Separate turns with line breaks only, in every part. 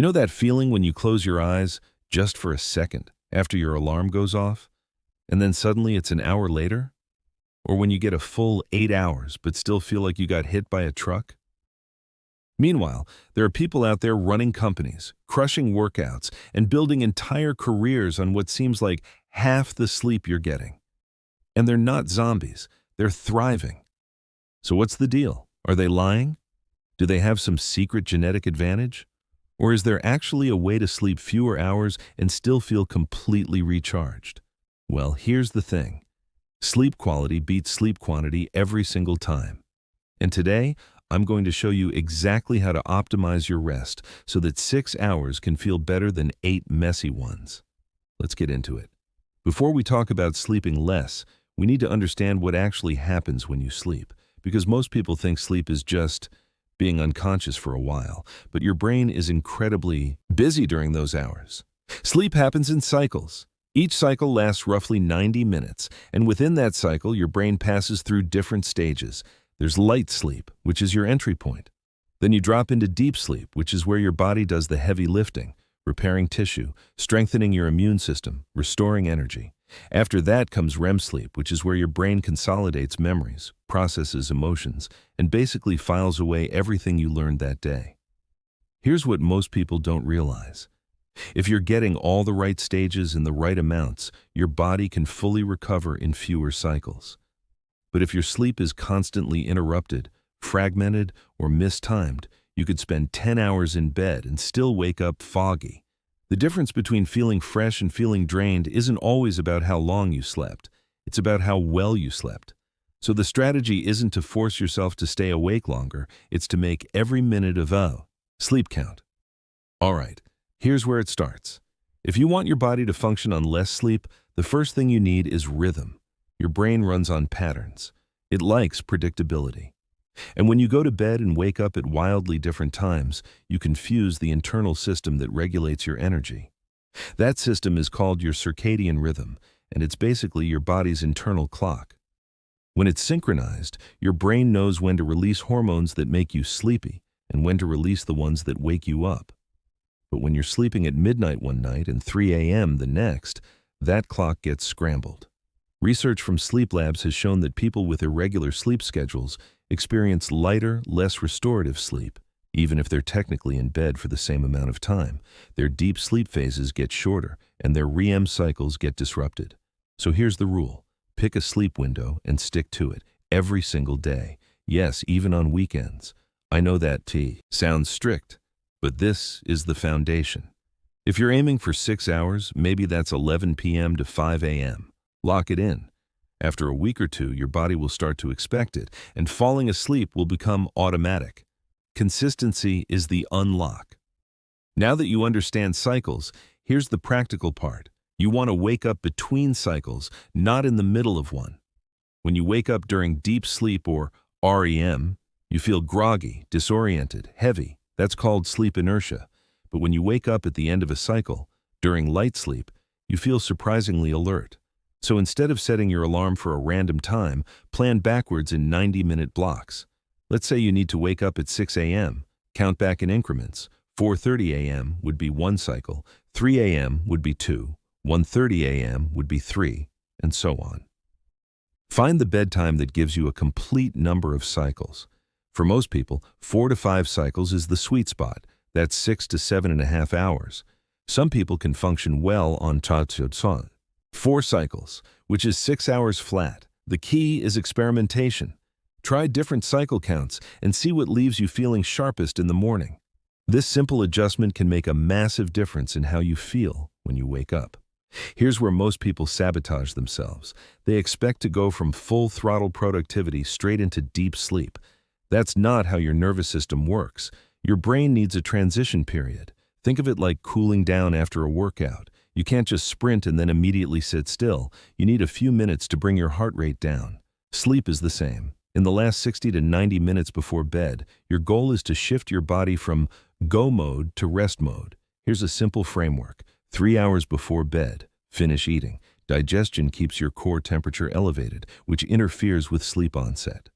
You know that feeling when you close your eyes just for a second after your alarm goes off, and then suddenly it's an hour later? Or when you get a full 8 hours but still feel like you got hit by a truck? Meanwhile, there are people out there running companies, crushing workouts, and building entire careers on what seems like half the sleep you're getting. And they're not zombies, they're thriving. So what's the deal? Are they lying? Do they have some secret genetic advantage? Or is there actually a way to sleep fewer hours and still feel completely recharged? Well, here's the thing. Sleep quality beats sleep quantity every single time. And today, I'm going to show you exactly how to optimize your rest so that 6 hours can feel better than 8 messy ones. Let's get into it. Before we talk about sleeping less, we need to understand what actually happens when you sleep, because most people think sleep is just being unconscious for a while, but your brain is incredibly busy during those hours. Sleep happens in cycles. Each cycle lasts roughly 90 minutes, and within that cycle, your brain passes through different stages. There's light sleep, which is your entry point. Then you drop into deep sleep, which is where your body does the heavy lifting, repairing tissue, strengthening your immune system, restoring energy. After that comes REM sleep, which is where your brain consolidates memories, processes emotions, and basically files away everything you learned that day. Here's what most people don't realize. If you're getting all the right stages in the right amounts, your body can fully recover in fewer cycles. But if your sleep is constantly interrupted, fragmented, or mistimed, you could spend 10 hours in bed and still wake up foggy. The difference between feeling fresh and feeling drained isn't always about how long you slept. It's about how well you slept. So the strategy isn't to force yourself to stay awake longer, it's to make every minute of a sleep count. All right, here's where it starts. If you want your body to function on less sleep, the first thing you need is rhythm. Your brain runs on patterns. It likes predictability. And when you go to bed and wake up at wildly different times, you confuse the internal system that regulates your energy. That system is called your circadian rhythm, and it's basically your body's internal clock. When it's synchronized, your brain knows when to release hormones that make you sleepy and when to release the ones that wake you up. But when you're sleeping at midnight one night and 3 a.m. the next, that clock gets scrambled. Research from sleep labs has shown that people with irregular sleep schedules experience lighter, less restorative sleep, even if they're technically in bed for the same amount of time. Their deep sleep phases get shorter, and their REM cycles get disrupted. So here's the rule. Pick a sleep window and stick to it every single day. Yes, even on weekends. I know that sounds strict, but this is the foundation. If you're aiming for 6 hours, maybe that's 11 p.m. to 5 a.m. Lock it in. After a week or two, your body will start to expect it, and falling asleep will become automatic. Consistency is the unlock. Now that you understand cycles, here's the practical part. You want to wake up between cycles, not in the middle of one. When you wake up during deep sleep or REM, you feel groggy, disoriented, heavy. That's called sleep inertia. But when you wake up at the end of a cycle, during light sleep, you feel surprisingly alert. So instead of setting your alarm for a random time, plan backwards in 90-minute blocks. Let's say you need to wake up at 6 a.m. Count back in increments. 4:30 a.m. would be 1 cycle, 3 a.m. would be 2, 1:30 a.m. would be 3, and so on. Find the bedtime that gives you a complete number of cycles. For most people, 4 to 5 cycles is the sweet spot. That's 6 to 7.5 hours. Some people can function well on 4 cycles, which is 6 hours flat. The key is experimentation. Try different cycle counts and see what leaves you feeling sharpest in the morning. This simple adjustment can make a massive difference in how you feel when you wake up. Here's where most people sabotage themselves. They expect to go from full throttle productivity straight into deep sleep. That's not how your nervous system works. Your brain needs a transition period. Think of it like cooling down after a workout. You can't just sprint and then immediately sit still. You need a few minutes to bring your heart rate down. Sleep is the same. In the last 60 to 90 minutes before bed, your goal is to shift your body from go mode to rest mode. Here's a simple framework. 3 hours before bed, finish eating. Digestion keeps your core temperature elevated, which interferes with sleep onset.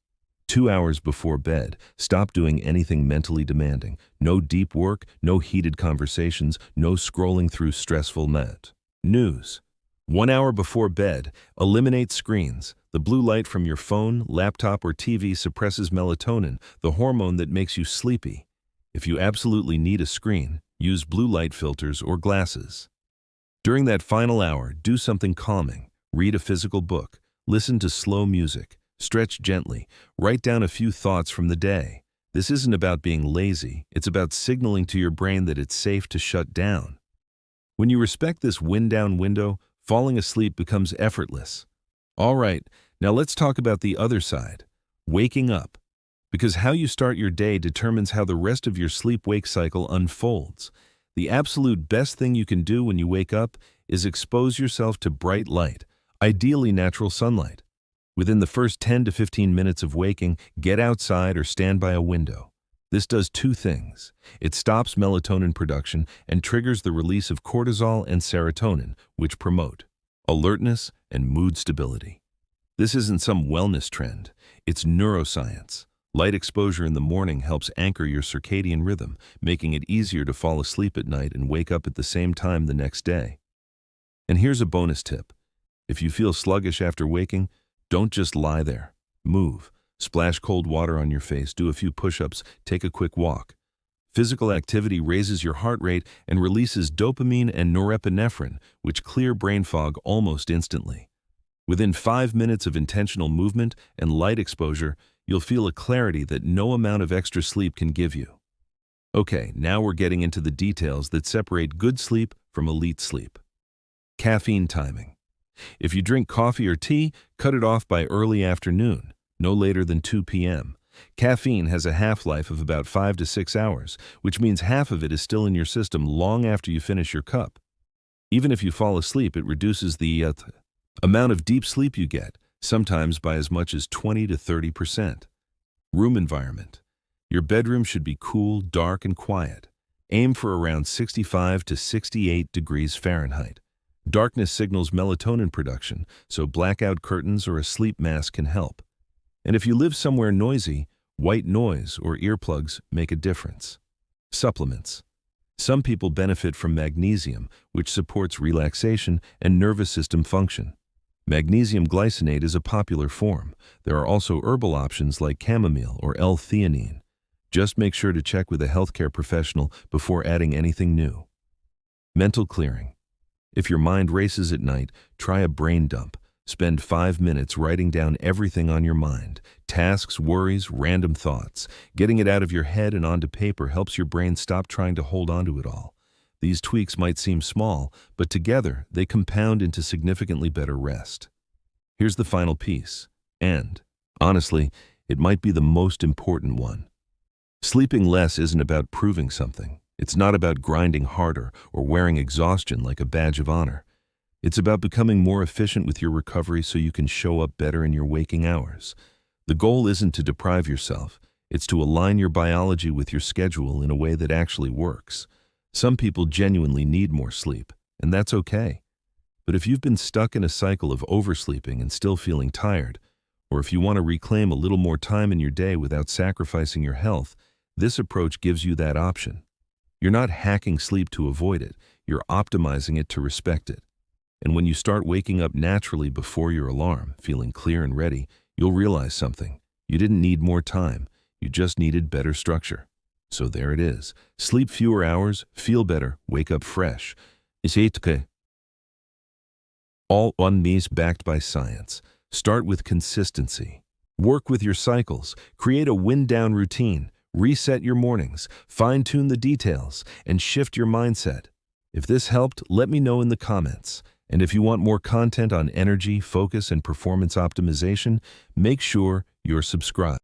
2 hours before bed, stop doing anything mentally demanding. No deep work, no heated conversations, no scrolling through stressful news. 1 hour before bed, eliminate screens. The blue light from your phone, laptop, or TV suppresses melatonin, the hormone that makes you sleepy. If you absolutely need a screen, use blue light filters or glasses. During that final hour, do something calming. Read a physical book, listen to slow music, stretch gently, write down a few thoughts from the day. This isn't about being lazy, it's about signaling to your brain that it's safe to shut down. When you respect this wind-down window, falling asleep becomes effortless. All right, now let's talk about the other side, waking up. Because how you start your day determines how the rest of your sleep-wake cycle unfolds. The absolute best thing you can do when you wake up is expose yourself to bright light, ideally natural sunlight. Within the first 10 to 15 minutes of waking, get outside or stand by a window. This does two things. It stops melatonin production and triggers the release of cortisol and serotonin, which promote alertness and mood stability. This isn't some wellness trend. It's neuroscience. Light exposure in the morning helps anchor your circadian rhythm, making it easier to fall asleep at night and wake up at the same time the next day. And here's a bonus tip. If you feel sluggish after waking, don't just lie there. Move. Splash cold water on your face, do a few push-ups, take a quick walk. Physical activity raises your heart rate and releases dopamine and norepinephrine, which clear brain fog almost instantly. Within 5 minutes of intentional movement and light exposure, you'll feel a clarity that no amount of extra sleep can give you. Okay, now we're getting into the details that separate good sleep from elite sleep. Caffeine timing. If you drink coffee or tea, cut it off by early afternoon, no later than 2 p.m. Caffeine has a half-life of about 5 to 6 hours, which means half of it is still in your system long after you finish your cup. Even if you fall asleep, it reduces the amount of deep sleep you get, sometimes by as much as 20 to 30%. Room environment. Your bedroom should be cool, dark, and quiet. Aim for around 65 to 68 degrees Fahrenheit. Darkness signals melatonin production, so blackout curtains or a sleep mask can help. And if you live somewhere noisy, white noise or earplugs make a difference. Supplements. Some people benefit from magnesium, which supports relaxation and nervous system function. Magnesium glycinate is a popular form. There are also herbal options like chamomile or L-theanine. Just make sure to check with a healthcare professional before adding anything new. Mental clearing. If your mind races at night, try a brain dump. Spend 5 minutes writing down everything on your mind. Tasks, worries, random thoughts. Getting it out of your head and onto paper helps your brain stop trying to hold on to it all. These tweaks might seem small, but together they compound into significantly better rest. Here's the final piece, and, honestly, it might be the most important one. Sleeping less isn't about proving something. It's not about grinding harder or wearing exhaustion like a badge of honor. It's about becoming more efficient with your recovery so you can show up better in your waking hours. The goal isn't to deprive yourself. It's to align your biology with your schedule in a way that actually works. Some people genuinely need more sleep, and that's okay. But if you've been stuck in a cycle of oversleeping and still feeling tired, or if you want to reclaim a little more time in your day without sacrificing your health, this approach gives you that option. You're not hacking sleep to avoid it, you're optimizing it to respect it. And when you start waking up naturally before your alarm, feeling clear and ready, you'll realize something. You didn't need more time, you just needed better structure. So there it is. Sleep fewer hours, feel better, wake up fresh. All on these backed by science. Start with consistency. Work with your cycles. Create a wind-down routine. Reset your mornings. Fine-tune the details. And shift your mindset. If this helped, let me know in the comments. And if you want more content on energy, focus, and performance optimization, make sure you're subscribed.